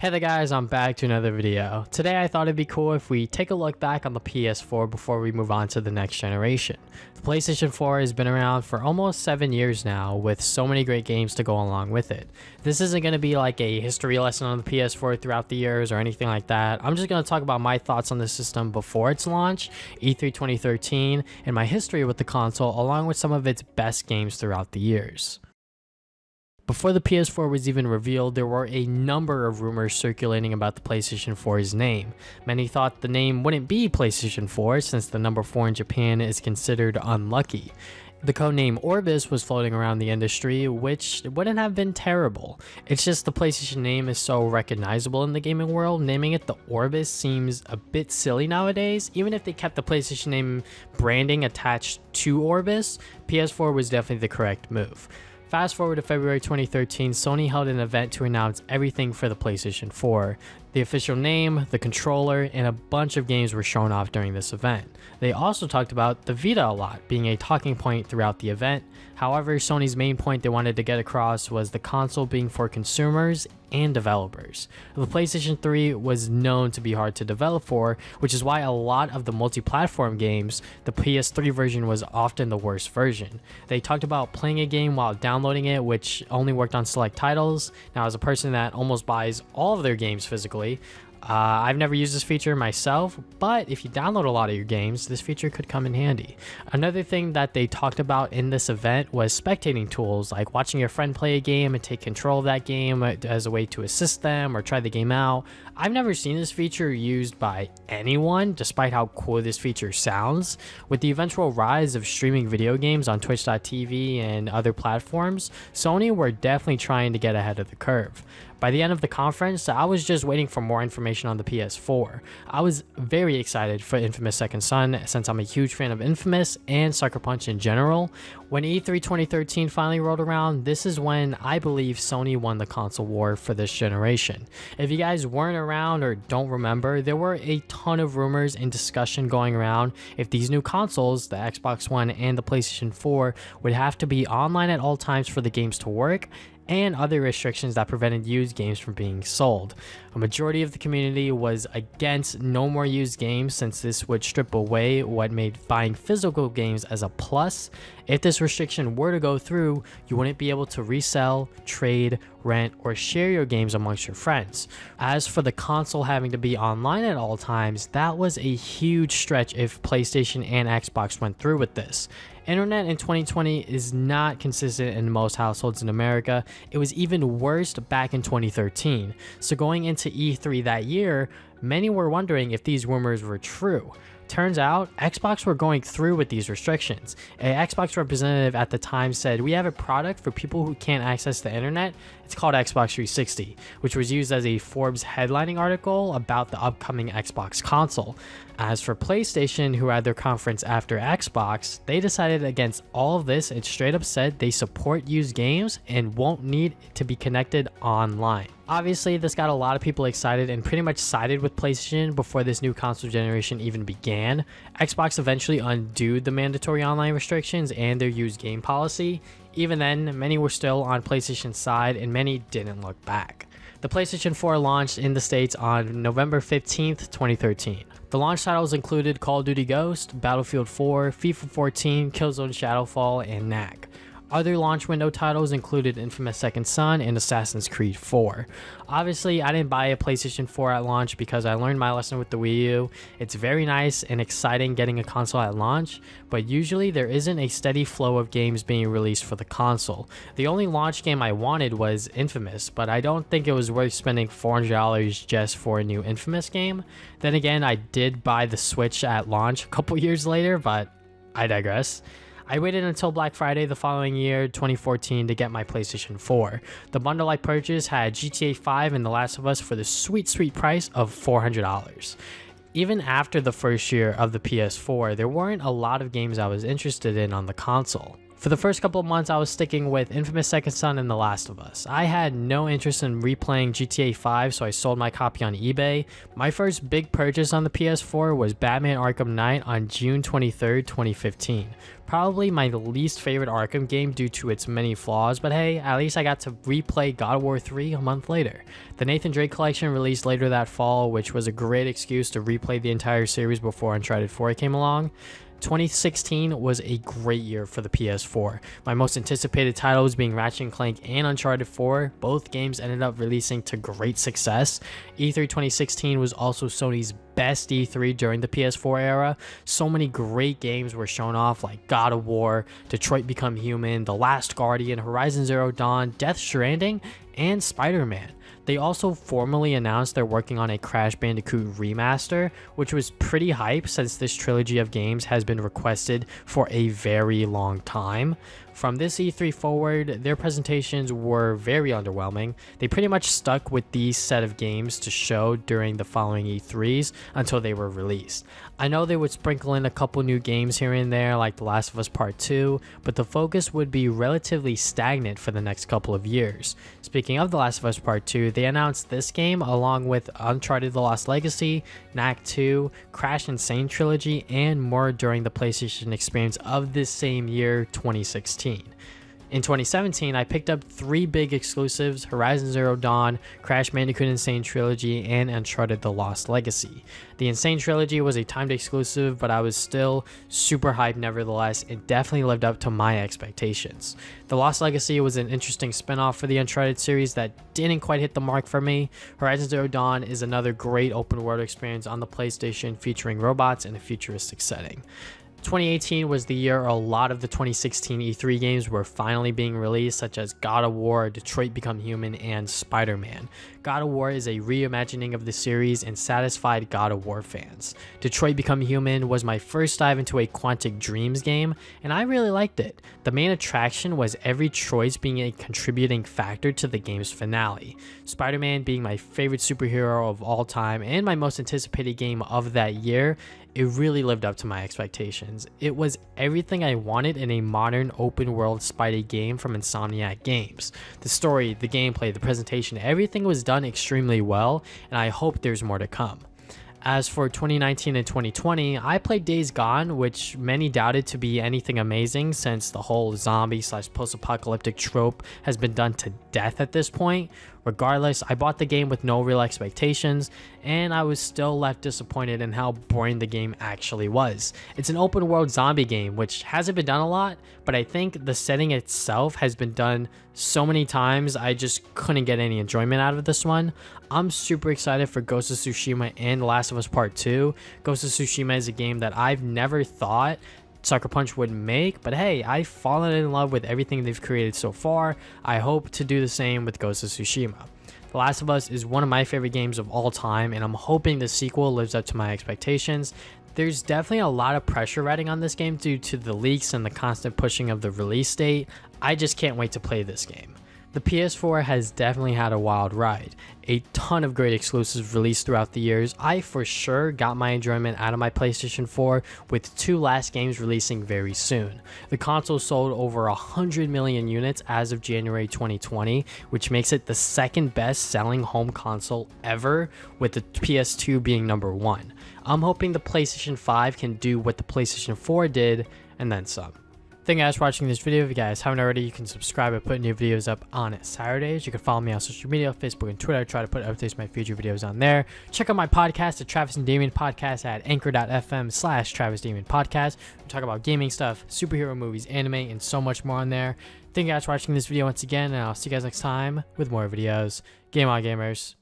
Hey there guys, I'm back to another video. Today I thought it'd be cool if we take a look back on the PS4 before we move on to the next generation. The PlayStation 4 has been around for almost 7 years now, with so many great games to go along with it. This isn't going to be like a history lesson on the PS4 throughout the years or anything like that. I'm just going to talk about my thoughts on the system before its launch, E3 2013, and my history with the console along with some of its best games throughout the years. Before the PS4 was even revealed, there were a number of rumors circulating about the PlayStation 4's name. Many thought the name wouldn't be PlayStation 4 since the number 4 in Japan is considered unlucky. The codename Orbis was floating around the industry, which wouldn't have been terrible. It's just the PlayStation name is so recognizable in the gaming world, naming it the Orbis seems a bit silly nowadays. Even if they kept the PlayStation name branding attached to Orbis, PS4 was definitely the correct move. Fast forward to February 2013, Sony held an event to announce everything for the PlayStation 4. The official name, the controller, and a bunch of games were shown off during this event. They also talked about the Vita a lot, being a talking point throughout the event. However, Sony's main point they wanted to get across was the console being for consumers and developers. The PlayStation 3 was known to be hard to develop for, which is why a lot of the multi-platform games, the PS3 version was often the worst version. They talked about playing a game while downloading it, which only worked on select titles. Now, as a person that almost buys all of their games physically, I've never used this feature myself, but if you download a lot of your games, this feature could come in handy. Another thing that they talked about in this event was spectating tools, like watching your friend play a game and take control of that game as a way to assist them or try the game out. I've never seen this feature used by anyone, despite how cool this feature sounds. With the eventual rise of streaming video games on Twitch.tv and other platforms, Sony were definitely trying to get ahead of the curve. By the end of the conference, I was just waiting for more information on the PS4. I was very excited for Infamous Second Son since I'm a huge fan of Infamous and Sucker Punch in general. When E3 2013 finally rolled around, this is when I believe Sony won the console war for this generation. If you guys weren't around or don't remember, there were a ton of rumors and discussion going around if these new consoles, the Xbox One and the PlayStation 4, would have to be online at all times for the games to work, and other restrictions that prevented used games from being sold. A majority of the community was against no more used games since this would strip away what made buying physical games as a plus. If this restriction were to go through, you wouldn't be able to resell, trade, rent, or share your games amongst your friends. As for the console having to be online at all times, that was a huge stretch if PlayStation and Xbox went through with this. Internet in 2020 is not consistent in most households in America. It was even worse back in 2013. So going into E3 that year, many were wondering if these rumors were true. Turns out, Xbox were going through with these restrictions. An Xbox representative at the time said, "We have a product for people who can't access the internet. It's called Xbox 360, which was used as a Forbes headlining article about the upcoming Xbox console. As for PlayStation, who had their conference after Xbox, they decided against all of this and straight up said they support used games and won't need to be connected online. Obviously, this got a lot of people excited and pretty much sided with PlayStation before this new console generation even began. Xbox eventually undid the mandatory online restrictions and their used game policy. Even then, many were still on PlayStation's side and many didn't look back. The PlayStation 4 launched in the States on November 15th, 2013. The launch titles included Call of Duty Ghost, Battlefield 4, FIFA 14, Killzone Shadowfall, and Knack. Other launch window titles included Infamous Second Son and Assassin's Creed 4. Obviously, I didn't buy a PlayStation 4 at launch because I learned my lesson with the Wii U. It's very nice and exciting getting a console at launch, but usually there isn't a steady flow of games being released for the console. The only launch game I wanted was Infamous, but I don't think it was worth spending $400 just for a new Infamous game. Then again, I did buy the Switch at launch a couple years later, but I digress. I waited until Black Friday the following year, 2014, to get my PlayStation 4. The bundle I purchased had GTA 5 and The Last of Us for the sweet price of $400. Even after the first year of the PS4, there weren't a lot of games I was interested in on the console. For the first couple of months, I was sticking with Infamous Second Son and The Last of Us. I had no interest in replaying GTA 5, so I sold my copy on eBay. My first big purchase on the PS4 was Batman Arkham Knight on June 23rd, 2015. Probably my least favorite Arkham game due to its many flaws, but hey, at least I got to replay God of War 3 a month later. The Nathan Drake collection released later that fall, which was a great excuse to replay the entire series before Uncharted 4 came along. 2016 was a great year for the PS4. My most anticipated titles being Ratchet & Clank and Uncharted 4. Both games ended up releasing to great success. E3 2016 was also Sony's best E3 during the PS4 era. So many great games were shown off like God of War, Detroit Become Human, The Last Guardian, Horizon Zero Dawn, Death Stranding, and Spider-Man. They also formally announced they're working on a Crash Bandicoot remaster, which was pretty hype since this trilogy of games has been requested for a very long time. From this E3 forward, their presentations were very underwhelming. They pretty much stuck with these set of games to show during the following E3s until they were released. I know they would sprinkle in a couple new games here and there like The Last of Us Part 2, but the focus would be relatively stagnant for the next couple of years. Speaking of The Last of Us Part 2, they announced this game along with Uncharted The Lost Legacy, Knack 2, Crash Insane Trilogy, and more during the PlayStation experience of this same year, 2016. In 2017, I picked up 3 big exclusives: Horizon Zero Dawn, Crash Bandicoot Insane Trilogy, and Uncharted The Lost Legacy. The Insane Trilogy was a timed exclusive, but I was still super hyped nevertheless. It definitely lived up to my expectations. The Lost Legacy was an interesting spin-off for the Uncharted series that didn't quite hit the mark for me. Horizon Zero Dawn is another great open world experience on the PlayStation featuring robots in a futuristic setting. 2018 was the year a lot of the 2016 E3 games were finally being released, such as God of War, Detroit Become Human, and Spider-Man. God of War is a reimagining of the series and satisfied God of War fans. Detroit Become Human was my first dive into a Quantic Dreams game, and I really liked it. The main attraction was every choice being a contributing factor to the game's finale. Spider-Man being my favorite superhero of all time and my most anticipated game of that year, it really lived up to my expectations. It was everything I wanted in a modern open world Spidey game from Insomniac Games. The story, the gameplay, the presentation, everything was done extremely well, and I hope there's more to come. As for 2019 and 2020, I played Days Gone, which many doubted to be anything amazing since the whole zombie/post-apocalyptic trope has been done to death at this point. Regardless, I bought the game with no real expectations, and I was still left disappointed in how boring the game actually was. It's an open world zombie game, which hasn't been done a lot, but I think the setting itself has been done so many times I just couldn't get any enjoyment out of this one. I'm super excited for Ghost of Tsushima and The Last of Us Part 2. Ghost of Tsushima is a game that I've never thought Sucker Punch would make, but hey, I've fallen in love with everything they've created so far. I hope to do the same with Ghost of Tsushima. The Last of Us is one of my favorite games of all time, and I'm hoping the sequel lives up to my expectations. There's definitely a lot of pressure riding on this game due to the leaks and the constant pushing of the release date. I just can't wait to play this game. The PS4 has definitely had a wild ride. A ton of great exclusives released throughout the years. I for sure got my enjoyment out of my PlayStation 4 with 2 last games releasing very soon. The console sold over 100 million units as of January 2020, which makes it the second best selling home console ever, with the PS2 being number 1. I'm hoping the PlayStation 5 can do what the PlayStation 4 did and then some. Thank you guys for watching this video. If you guys haven't already, you can subscribe and put new videos up on Saturdays. You can follow me on social media, Facebook and Twitter. I try to put updates to my future videos on there. Check out my podcast, the Travis and Damien Podcast, at anchor.fm/Travis Damien Podcast. We talk about gaming stuff, superhero movies, anime, and so much more on there. Thank you guys for watching this video once again, and I'll see you guys next time with more videos. Game on, gamers.